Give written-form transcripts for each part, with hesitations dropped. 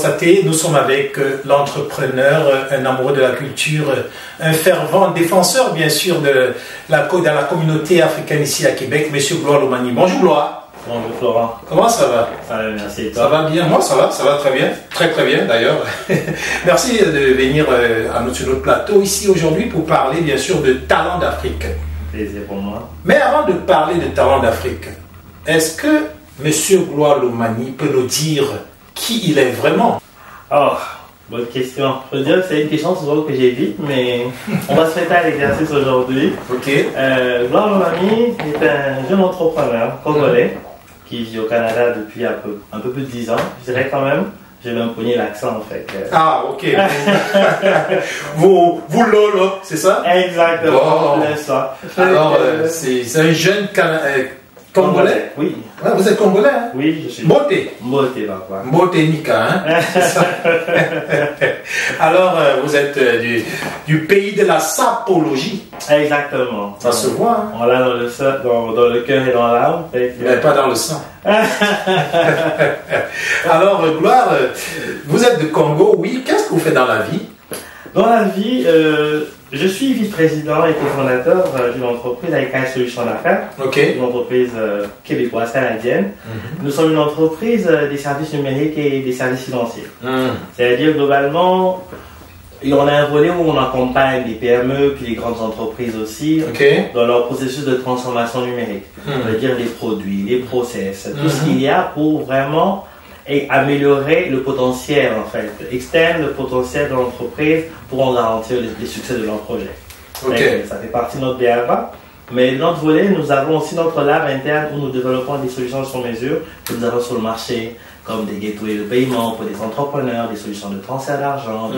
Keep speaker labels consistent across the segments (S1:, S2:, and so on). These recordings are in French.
S1: constaté, nous sommes avec l'entrepreneur, un amoureux de la culture, un fervent défenseur, bien sûr, de la communauté africaine ici à Québec, M. Gloire Lomani. Bonjour Gloire.
S2: Bonjour Florent.
S1: Comment ça va?
S2: Ça va, merci. Et toi?
S1: Ça va bien. Moi, ça va très bien. Très très bien d'ailleurs. Merci de venir sur notre plateau ici aujourd'hui pour parler, bien sûr, de talent d'Afrique.
S2: Plaisir pour moi.
S1: Mais avant de parler de talent d'Afrique, est-ce que M. Gloire Lomani peut nous dire qui il est vraiment?
S2: Oh, bonne question. Je veux dire que c'est une question souvent que j'évite, mais on va se faire à l'exercice aujourd'hui.
S1: Ok.
S2: Gloire Lomani est un jeune entrepreneur congolais qui vit au Canada depuis un peu plus de 10 ans, je dirais quand même. J'ai même pogné l'accent en fait.
S1: Ah, ok. vous Lolo, c'est ça?
S2: Exactement,
S1: bon.
S2: Ça.
S1: Alors, c'est un jeune Congolais?
S2: Oui.
S1: Ouais, vous êtes Congolais, hein?
S2: Oui, je suis.
S1: Mbote,
S2: quoi.
S1: Mbote Nika, hein? C'est ça. Alors, vous êtes du pays de la sapologie.
S2: Exactement.
S1: Ça se voit, hein?
S2: On l'a dans le cœur et dans l'âme.
S1: Mais pas dans le sang. Alors, Gloire, vous êtes de Congo, oui. Qu'est-ce que vous faites dans la vie?
S2: Dans la vie, je suis vice-président et cofondateur d'une entreprise avec une solution d'affaires.
S1: Okay.
S2: Une entreprise québécoise, canadienne. Nous sommes une entreprise des services numériques et des services financiers. C'est-à-dire, globalement, on a un volet où on accompagne les PME puis les grandes entreprises aussi dans leur processus de transformation numérique. C'est-à-dire les produits, les process, tout ce qu'il y a pour vraiment améliorer le potentiel en fait, externe le potentiel de l'entreprise pour en garantir les succès de leur projet. Ça fait partie de notre BABA. Mais dans notre volet, nous avons aussi notre lab interne où nous développons des solutions sur mesure que nous avons sur le marché, comme des gateways de paiement pour des entrepreneurs, des solutions de transfert d'argent,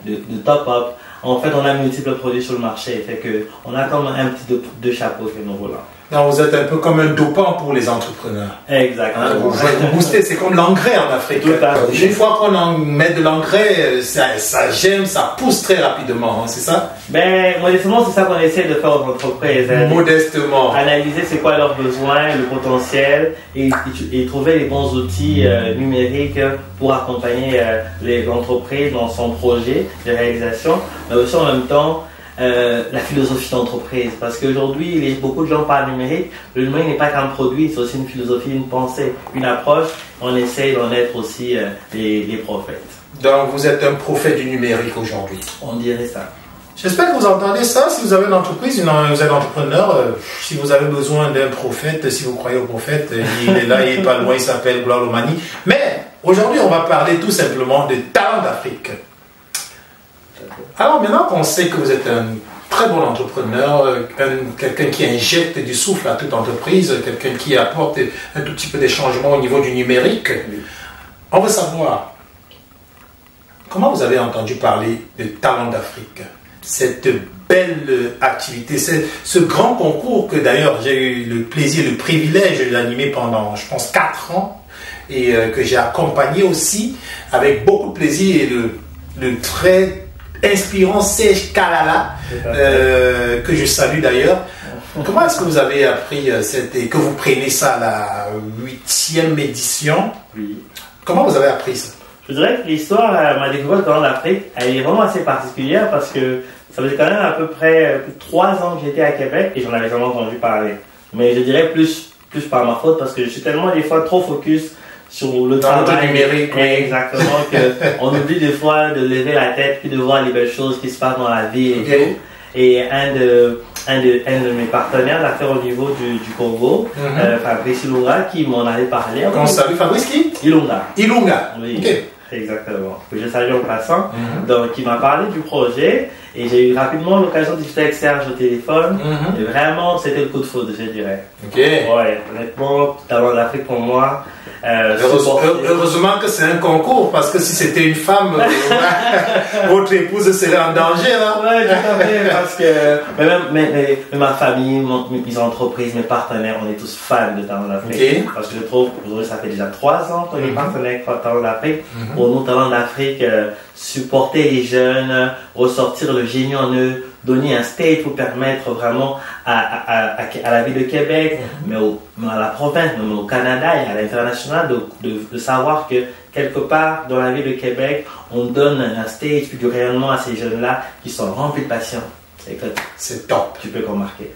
S2: de top-up. En fait, on a multiples produits sur le marché, fait que on a comme un petit deux chapeaux que nous roulons.
S1: Non, vous êtes un peu comme un dopant pour les entrepreneurs.
S2: Exactement.
S1: Hein, vous boostez, c'est comme l'engrais en Afrique. Une fois qu'on en met de l'engrais, ça gemme, ça pousse très rapidement, hein, c'est ça?
S2: Ben, modestement, c'est ça qu'on essaie de faire aux entreprises.
S1: Modestement.
S2: Analyser c'est quoi leurs besoins, le potentiel et trouver les bons outils numériques pour accompagner les entreprises dans son projet de réalisation, mais aussi en même temps la philosophie d'entreprise, parce qu'aujourd'hui beaucoup de gens parlent numérique. Le numérique n'est pas qu'un produit, c'est aussi une philosophie, une pensée, une approche. On essaie d'en être aussi les prophètes. Donc
S1: vous êtes un prophète du numérique aujourd'hui.
S2: On dirait ça.
S1: J'espère que vous entendez ça. Si vous avez une entreprise, vous êtes entrepreneur, si vous avez besoin d'un prophète, si vous croyez au prophète, il est là, il n'est pas loin, il s'appelle Gloire Lomani. Mais aujourd'hui, on va parler tout simplement de talent d'Afrique. Alors maintenant qu'on sait que vous êtes un très bon entrepreneur, quelqu'un qui injecte du souffle à toute entreprise, quelqu'un qui apporte un tout petit peu des changements au niveau du numérique, on veut savoir comment vous avez entendu parler de Talent d'Afrique, cette belle activité, ce grand concours que d'ailleurs j'ai eu le plaisir, le privilège de l'animer pendant, je pense, 4 ans et que j'ai accompagné aussi avec beaucoup de plaisir et le très inspirant Serge Kalala, que je salue d'ailleurs. Comment est-ce que vous avez appris et que vous prenez ça à la 8e édition?
S2: Oui.
S1: Comment vous avez appris ça?
S2: Je dirais que l'histoire, ma découverte dans l'Afrique, elle est vraiment assez particulière parce que ça faisait quand même à peu près 3 ans que j'étais à Québec et j'en avais jamais entendu parler. Mais je dirais plus par ma faute parce que je suis tellement des fois trop focus sur le travail
S1: numérique.
S2: Exactement, qu'on oublie des fois de lever la tête puis de voir les belles choses qui se passent dans la vie et tout. Et un de mes partenaires d'affaires au niveau du Congo, Fabrice Ilunga, qui m'en avait parlé.
S1: Comment ça s'appelle Fabrice qui?
S2: Ilunga.
S1: Oui.
S2: Exactement. Que je salue en passant. Donc, il m'a parlé du projet et j'ai eu rapidement l'occasion de discuter avec Serge au téléphone. Et vraiment, c'était le coup de foudre, je dirais. Ouais, honnêtement, Talent d'Afrique pour moi.
S1: Heureusement que c'est un concours, parce que si c'était une femme, votre épouse serait en danger là.
S2: Ouais, tout à fait, parce que mais ma famille, mes entreprises, mes partenaires, on est tous fans de Talent d'Afrique. Parce que je trouve qu'aujourd'hui ça fait déjà 3 ans qu'on est partenaires avec Talent d'Afrique. Pour nous, Talent d'Afrique, supporter les jeunes, ressortir le génie en eux, donner un stage pour permettre vraiment à la ville de Québec, mais à la province, même au Canada et à l'international, de savoir que quelque part dans la ville de Québec, on donne un stage puis du rayonnement à ces jeunes-là qui sont remplis de passion.
S1: C'est top.
S2: Tu peux remarquer.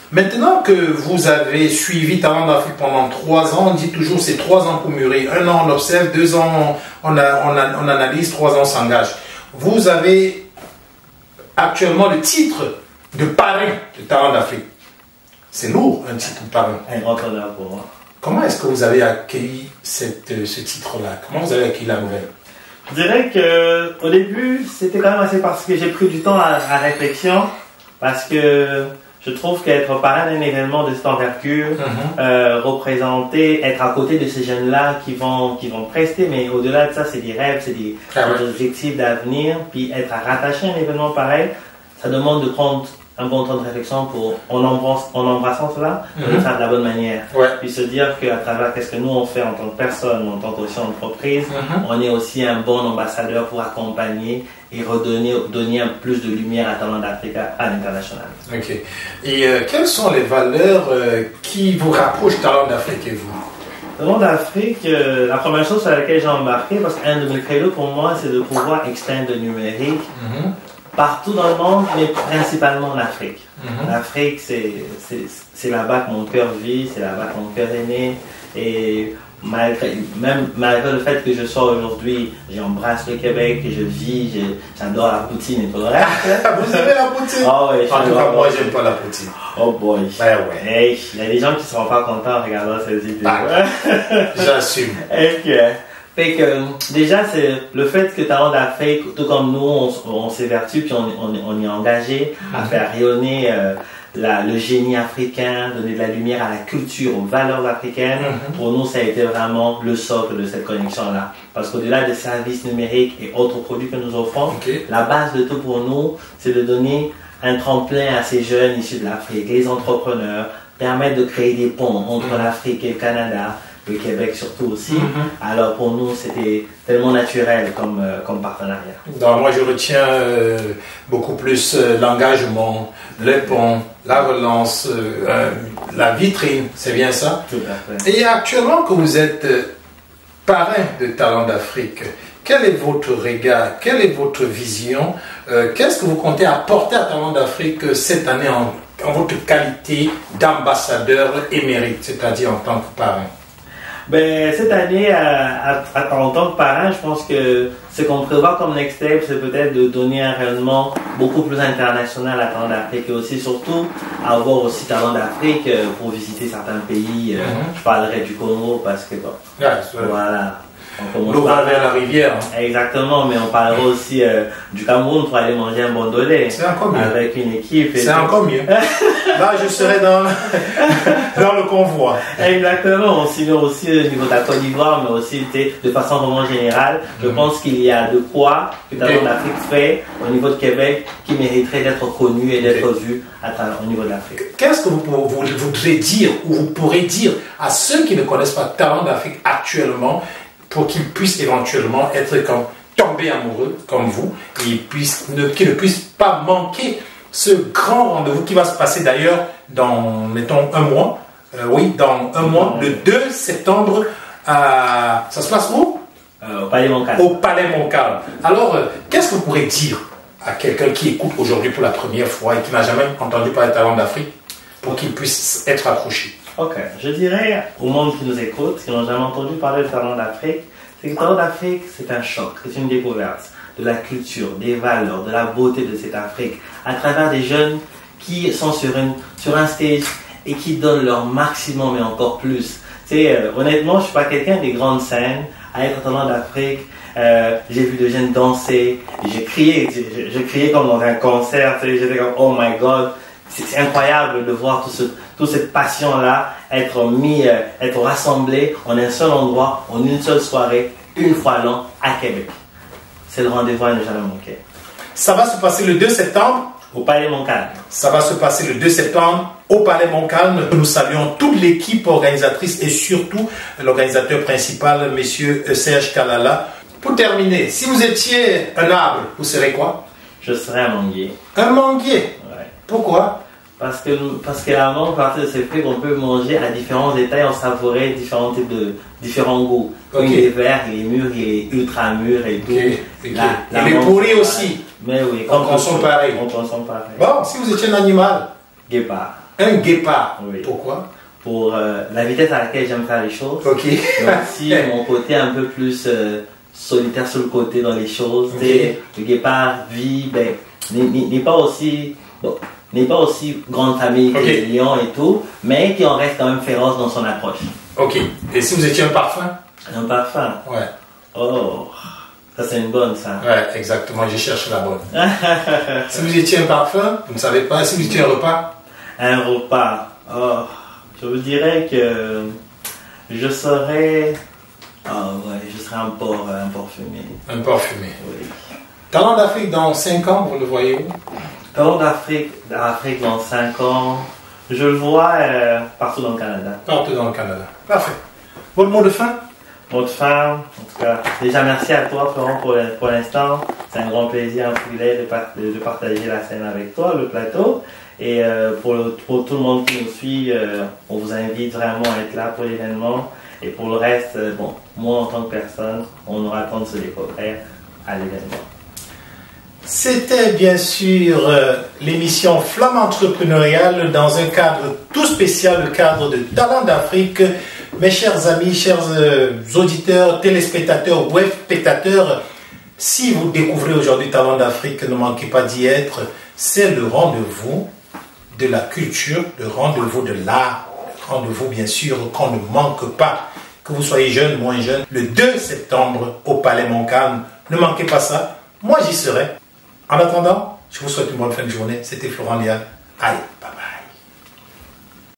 S1: Maintenant que vous avez suivi Talents d'Afrique pendant 3 ans, on dit toujours c'est 3 ans pour mûrir. 1 an on observe, 2 ans on analyse, 3 ans on s'engage. Vous avez actuellement le titre de parrain de Talents d'Afrique. C'est lourd, un titre de parrain.
S2: Un grand honneur pour moi.
S1: Comment est-ce que vous avez accueilli ce titre-là? Comment vous avez accueilli la nouvelle?
S2: Je dirais qu'au début, c'était quand même assez particulier. J'ai pris du temps à réflexion parce que je trouve qu'être parrain d'un événement de cette envergure, représenter, être à côté de ces jeunes-là qui vont prester, mais au-delà de ça, c'est des rêves, c'est des objectifs d'avenir, puis être rattaché à un événement pareil, ça demande de prendre un bon temps de réflexion en embrassant cela, de le faire de la bonne manière. Puis se dire qu'à travers qu'est-ce que nous on fait en tant que personne, en tant qu'entreprise, on est aussi un bon ambassadeur pour accompagner et donner un plus de lumière à Talents d'Afrique à l'international.
S1: Ok. Et quelles sont les valeurs qui vous rapprochent Talents d'Afrique et vous?
S2: Talents d'Afrique, la première chose sur laquelle j'ai embarqué, parce qu'un de mes credos pour moi, c'est de pouvoir extendre le numérique partout dans le monde, mais principalement en Afrique. L'Afrique, c'est là-bas que mon cœur vit, c'est là-bas que mon cœur est né. Et malgré le fait que je sois aujourd'hui, j'embrasse le Québec, que je vis, j'adore la poutine et tout le reste.
S1: Vous aimez la poutine?
S2: Oh, ouais,
S1: en tout cas, moi, j'aime pas la poutine.
S2: Oh boy.
S1: Ouais.
S2: Hey, il y a des gens qui ne seront pas contents en regardant cette vidéo.
S1: J'assume.
S2: Fait que déjà, c'est le fait que Talents d'Afrique, tout comme nous, on s'évertue puis on est engagé à faire rayonner le génie africain, donner de la lumière à la culture, aux valeurs africaines. Pour nous, ça a été vraiment le socle de cette connexion-là. Parce qu'au-delà des services numériques et autres produits que nous offrons, la base de tout pour nous, c'est de donner un tremplin à ces jeunes issus de l'Afrique, les entrepreneurs, permettre de créer des ponts entre l'Afrique et le Canada, le Québec surtout aussi. Alors pour nous, c'était tellement naturel comme partenariat.
S1: Donc, moi, je retiens beaucoup plus l'engagement, le pont, la relance, la vitrine, c'est bien ça?
S2: Tout à fait.
S1: Et actuellement que vous êtes parrain de Talents d'Afrique, quel est votre regard, quelle est votre vision? Qu'est-ce que vous comptez apporter à Talents d'Afrique cette année en votre qualité d'ambassadeur émérite, c'est-à-dire en tant que parrain?
S2: Ben, cette année, en tant que parrain, je pense que ce qu'on prévoit comme next step, c'est peut-être de donner un rayonnement beaucoup plus international à Talents d'Afrique et aussi, surtout, avoir aussi Talents d'Afrique pour visiter certains pays. Je parlerai du Congo parce que, bon, voilà.
S1: L'eau va vers la rivière.
S2: Exactement, mais on parlera aussi du Cameroun pour aller manger un bon dolé.
S1: C'est encore mieux.
S2: Avec une équipe.
S1: C'est encore mieux. Là, je serai dans le convoi.
S2: Exactement. Sinon aussi au niveau de la Côte d'Ivoire, mais aussi de façon vraiment générale, je pense qu'il y a de quoi que Talents d'Afrique fait au niveau de Québec qui mériterait d'être connu et d'être vu au niveau de l'Afrique.
S1: Qu'est-ce que vous voudrez dire ou vous pourrez dire à ceux qui ne connaissent pas Talents d'Afrique actuellement pour qu'ils puissent éventuellement être tombés amoureux comme vous et qu'ils ne puissent pas manquer ce grand rendez-vous qui va se passer d'ailleurs dans, mettons, un mois. Dans un mois, le 2 septembre. Ça se passe où?
S2: Au Palais Montcalm.
S1: Au Palais Montcalm. Alors, qu'est-ce que vous pourrez dire à quelqu'un qui écoute aujourd'hui pour la première fois et qui n'a jamais entendu parler de Talents d'Afrique pour qu'il puisse être accroché?
S2: Ok, je dirais au monde qui nous écoute, qui n'ont jamais entendu parler de Talents d'Afrique, c'est que Talents d'Afrique, c'est un choc, c'est une découverte de la culture, des valeurs, de la beauté de cette Afrique, à travers des jeunes qui sont sur un stage et qui donnent leur maximum et encore plus. Honnêtement, je ne suis pas quelqu'un des grandes scènes, à être Talents d'Afrique. J'ai vu des jeunes danser, j'ai crié comme dans un concert, j'étais comme oh my god, c'est incroyable de voir toute cette passion-là être rassemblée en un seul endroit, en une seule soirée, une fois l'an à Québec. C'est le rendez-vous à ne jamais manquer.
S1: Ça va se passer le 2 septembre
S2: au Palais Montcalm.
S1: Ça va se passer le 2 septembre au Palais Montcalm. Nous saluons toute l'équipe organisatrice et surtout l'organisateur principal, M. Serge Kalala. Pour terminer, si vous étiez un arbre, vous serez quoi?
S2: Je serais un manguier.
S1: Un manguier?
S2: Ouais.
S1: Pourquoi?
S2: Parce que la mangue, partir de ce fait qu'on peut manger à différents états et on savourait différents types de différents goûts.
S1: Okay.
S2: Il est vert, il est mûr, il est ultra mûr et tout.
S1: Okay.
S2: La
S1: il est pourri aussi.
S2: Mais oui,
S1: on consomme pareil.
S2: On consomme pareil.
S1: Bon, si vous étiez un animal?
S2: Guépard.
S1: Un guépard?
S2: Oui.
S1: Pourquoi?
S2: Pour la vitesse à laquelle j'aime faire les choses.
S1: Ok.
S2: Mais aussi mon côté un peu plus solitaire sur le côté dans les choses.
S1: Okay.
S2: Le guépard vit, n'est pas aussi... Bon, n'est pas aussi grande famille que les lions et tout, mais qui en reste quand même féroce dans son approche.
S1: Ok. Et si vous étiez un parfum?
S2: Un parfum?
S1: Ouais.
S2: Oh, ça c'est une bonne, ça.
S1: Ouais, exactement, je cherche la bonne. Si vous étiez un parfum, vous ne savez pas. Si vous étiez un repas?
S2: Un repas. Oh, je vous dirais que je serais... Oh ouais, je serais un porc fumé.
S1: Un porc fumé.
S2: Oui.
S1: Talent d'Afrique dans 5 ans, vous le voyez où?
S2: Talent d'Afrique dans 5 ans, je le vois partout dans le Canada.
S1: Partout dans le Canada. Parfait. Votre mot de fin?
S2: Mot de fin, en tout cas, déjà merci à toi Florent pour l'instant. C'est un grand plaisir, un privilège de partager la scène avec toi, le plateau. Et pour tout le monde qui nous suit, on vous invite vraiment à être là pour l'événement. Et pour le reste, bon, moi en tant que personne, on aura le temps de se découvrir à l'événement.
S1: C'était bien sûr l'émission Flamme entrepreneuriale dans un cadre tout spécial, le cadre de Talent d'Afrique. Mes chers amis, chers auditeurs, téléspectateurs, web-spectateurs, si vous découvrez aujourd'hui Talent d'Afrique, ne manquez pas d'y être. C'est le rendez-vous de la culture, le rendez-vous de l'art, le rendez-vous bien sûr qu'on ne manque pas. Que vous soyez jeune, moins jeune, le 2 septembre au Palais Montcalm. Ne manquez pas ça. Moi, j'y serai. En attendant, je vous souhaite une bonne fin de journée. C'était Florent Lial. Allez, bye.